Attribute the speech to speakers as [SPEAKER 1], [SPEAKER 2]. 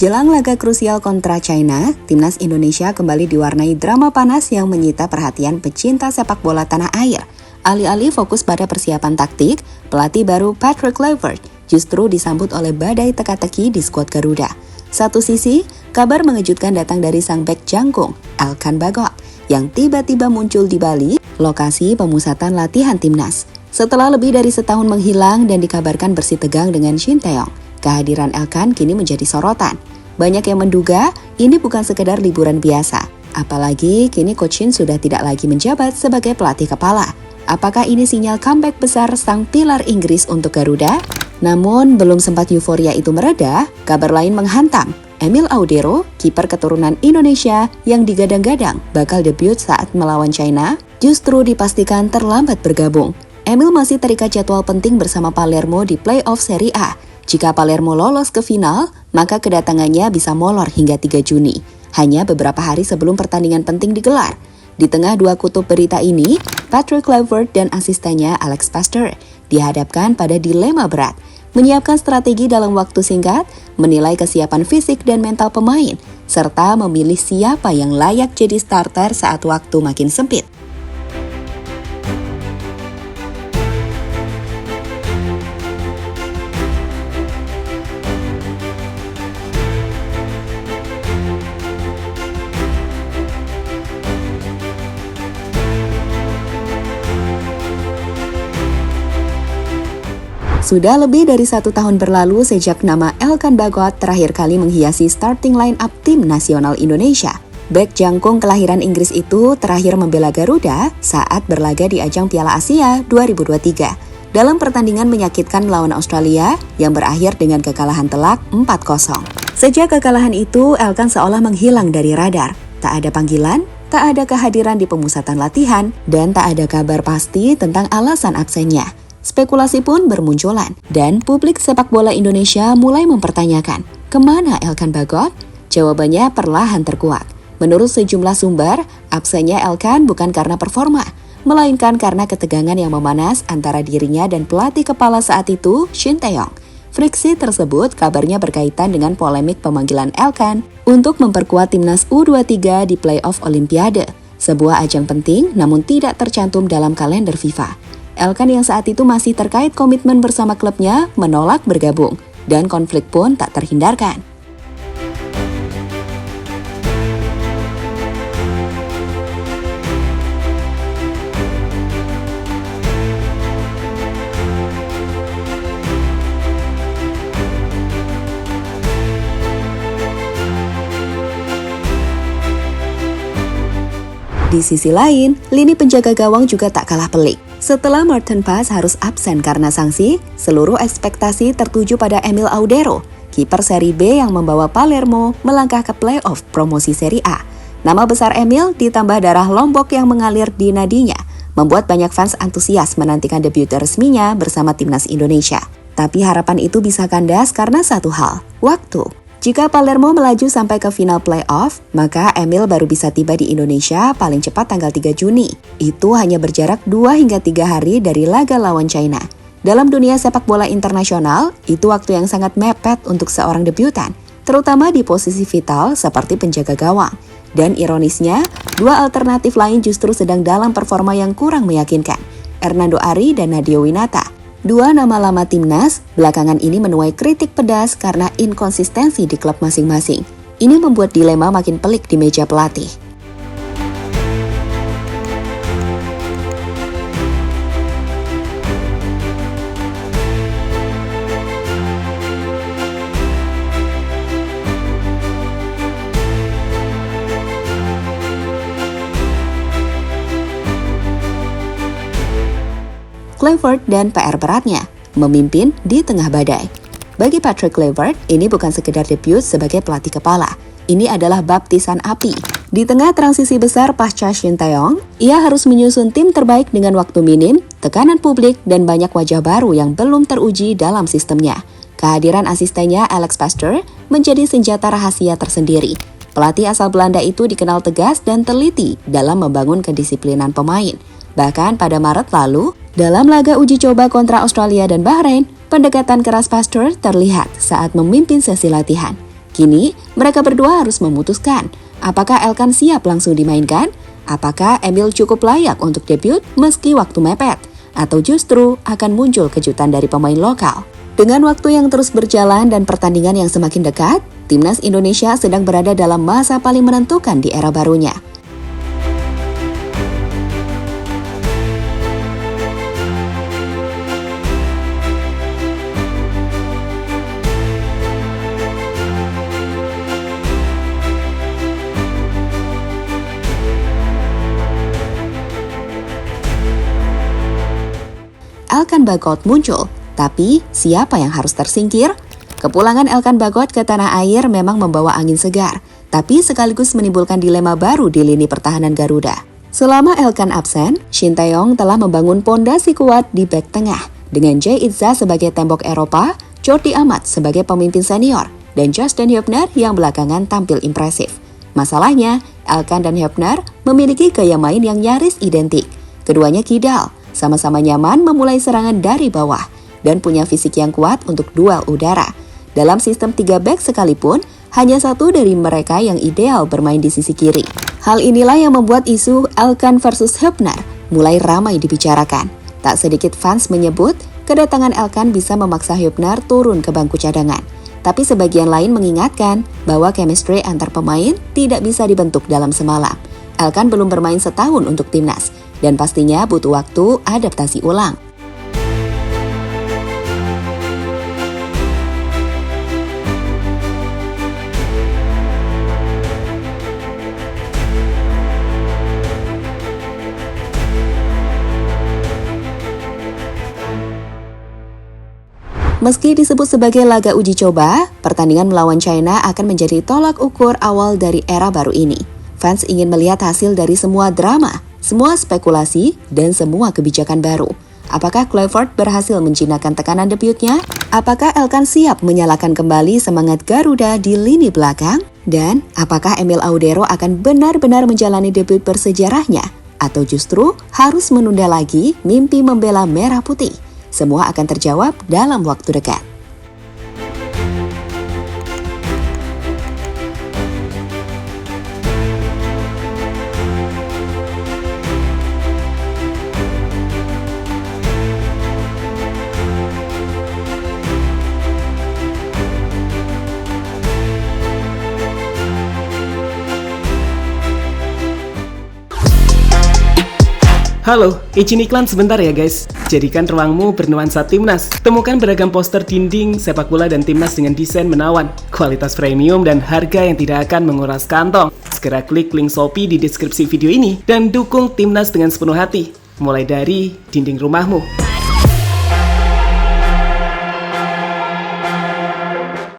[SPEAKER 1] Jelang laga krusial kontra China, timnas Indonesia kembali diwarnai drama panas yang menyita perhatian pecinta sepak bola tanah air. Alih-alih fokus pada persiapan taktik, pelatih baru Patrick Kluivert justru disambut oleh badai teka-teki di skuad Garuda. Satu sisi, kabar mengejutkan datang dari sang bek jangkung, Elkan Bagot, yang tiba-tiba muncul di Bali, lokasi pemusatan latihan timnas. Setelah lebih dari setahun menghilang dan dikabarkan bersih tegang dengan Shin Tae-yong, kehadiran Elkan kini menjadi sorotan. Banyak yang menduga ini bukan sekedar liburan biasa. Apalagi kini Coach Shin sudah tidak lagi menjabat sebagai pelatih kepala. Apakah ini sinyal comeback besar sang pilar Inggris untuk Garuda? Namun belum sempat euforia itu mereda, kabar lain menghantam. Emil Audero, kiper keturunan Indonesia yang digadang-gadang bakal debut saat melawan China, justru dipastikan terlambat bergabung. Emil masih terikat jadwal penting bersama Palermo di playoff Serie A. Jika Palermo lolos ke final, maka kedatangannya bisa molor hingga 3 Juni, hanya beberapa hari sebelum pertandingan penting digelar. Di tengah dua kutub berita ini, Patrick Kluivert dan asistennya Alex Pastoor dihadapkan pada dilema berat, menyiapkan strategi dalam waktu singkat, menilai kesiapan fisik dan mental pemain, serta memilih siapa yang layak jadi starter saat waktu makin sempit. Sudah lebih dari 1 tahun berlalu sejak nama Elkan Bagot terakhir kali menghiasi starting line-up tim nasional Indonesia. Bek jangkung kelahiran Inggris itu terakhir membela Garuda saat berlaga di ajang Piala Asia 2023 dalam pertandingan menyakitkan melawan Australia yang berakhir dengan kekalahan telak 4-0. Sejak kekalahan itu, Elkan seolah menghilang dari radar. Tak ada panggilan, tak ada kehadiran di pemusatan latihan, dan tak ada kabar pasti tentang alasan absennya. Spekulasi pun bermunculan, dan publik sepak bola Indonesia mulai mempertanyakan, kemana Elkan Bagot? Jawabannya perlahan terkuak. Menurut sejumlah sumber, absennya Elkan bukan karena performa, melainkan karena ketegangan yang memanas antara dirinya dan pelatih kepala saat itu, Shin Tae-yong. Friksi tersebut kabarnya berkaitan dengan polemik pemanggilan Elkan untuk memperkuat timnas U23 di playoff Olimpiade, sebuah ajang penting namun tidak tercantum dalam kalender FIFA. Elkan yang saat itu masih terkait komitmen bersama klubnya menolak bergabung, dan konflik pun tak terhindarkan. Di sisi lain, lini penjaga gawang juga tak kalah pelik. Setelah Maarten Paes harus absen karena sanksi, seluruh ekspektasi tertuju pada Emil Audero, kiper Serie B yang membawa Palermo melangkah ke playoff promosi Serie A. Nama besar Emil ditambah darah Lombok yang mengalir di nadinya, membuat banyak fans antusias menantikan debut resminya bersama timnas Indonesia. Tapi harapan itu bisa kandas karena satu hal, waktu. Jika Palermo melaju sampai ke final playoff, maka Emil baru bisa tiba di Indonesia paling cepat tanggal 3 Juni. Itu hanya berjarak 2 hingga 3 hari dari laga lawan China. Dalam dunia sepak bola internasional, itu waktu yang sangat mepet untuk seorang debutan, terutama di posisi vital seperti penjaga gawang. Dan ironisnya, dua alternatif lain justru sedang dalam performa yang kurang meyakinkan, Hernando Ari dan Nadio Winata. Dua nama lama timnas belakangan ini menuai kritik pedas karena inkonsistensi di klub masing-masing. Ini membuat dilema makin pelik di meja pelatih. Kluivert dan PR beratnya, memimpin di tengah badai. Bagi Patrick Kluivert, ini bukan sekedar debut sebagai pelatih kepala. Ini adalah baptisan api. Di tengah transisi besar pasca Shin Tae-yong, ia harus menyusun tim terbaik dengan waktu minim, tekanan publik, dan banyak wajah baru yang belum teruji dalam sistemnya. Kehadiran asistennya Alex Pastoor menjadi senjata rahasia tersendiri. Pelatih asal Belanda itu dikenal tegas dan teliti dalam membangun kedisiplinan pemain. Bahkan pada Maret lalu, dalam laga uji coba kontra Australia dan Bahrain, pendekatan keras Pastoor terlihat saat memimpin sesi latihan. Kini, mereka berdua harus memutuskan, apakah Elkan siap langsung dimainkan? Apakah Emil cukup layak untuk debut meski waktu mepet? Atau justru akan muncul kejutan dari pemain lokal? Dengan waktu yang terus berjalan dan pertandingan yang semakin dekat, Timnas Indonesia sedang berada dalam masa paling menentukan di era barunya. Elkan Bagot muncul, tapi siapa yang harus tersingkir? Kepulangan Elkan Bagot ke tanah air memang membawa angin segar, tapi sekaligus menimbulkan dilema baru di lini pertahanan Garuda. Selama Elkan absen, Shin Tae-yong telah membangun pondasi kuat di bek tengah, dengan Jay Itza sebagai tembok Eropa, Jordi Amat sebagai pemimpin senior, dan Justin Hubner yang belakangan tampil impresif. Masalahnya, Elkan dan Hubner memiliki gaya main yang nyaris identik. Keduanya kidal, sama-sama nyaman memulai serangan dari bawah dan punya fisik yang kuat untuk duel udara. Dalam sistem 3 back sekalipun, hanya satu dari mereka yang ideal bermain di sisi kiri. Hal inilah yang membuat isu Elkan versus Hubner mulai ramai dibicarakan. Tak sedikit fans menyebut kedatangan Elkan bisa memaksa Hubner turun ke bangku cadangan. Tapi sebagian lain mengingatkan bahwa chemistry antar pemain tidak bisa dibentuk dalam semalam. Elkan belum bermain setahun untuk timnas, dan pastinya butuh waktu adaptasi ulang. Meski disebut sebagai laga uji coba, pertandingan melawan China akan menjadi tolak ukur awal dari era baru ini. Fans ingin melihat hasil dari semua drama, semua spekulasi, dan semua kebijakan baru. Apakah Kluivert berhasil menjinakkan tekanan debutnya? Apakah Elkan siap menyalakan kembali semangat Garuda di lini belakang? Dan apakah Emil Audero akan benar-benar menjalani debut bersejarahnya? Atau justru harus menunda lagi mimpi membela merah putih? Semua akan terjawab dalam waktu dekat.
[SPEAKER 2] Halo, izin iklan sebentar ya guys. Jadikan ruangmu bernuansa timnas. Temukan beragam poster dinding, sepak bola dan timnas dengan desain menawan, kualitas premium dan harga yang tidak akan menguras kantong. Segera klik link Shopee di deskripsi video ini dan dukung timnas dengan sepenuh hati. Mulai dari dinding rumahmu.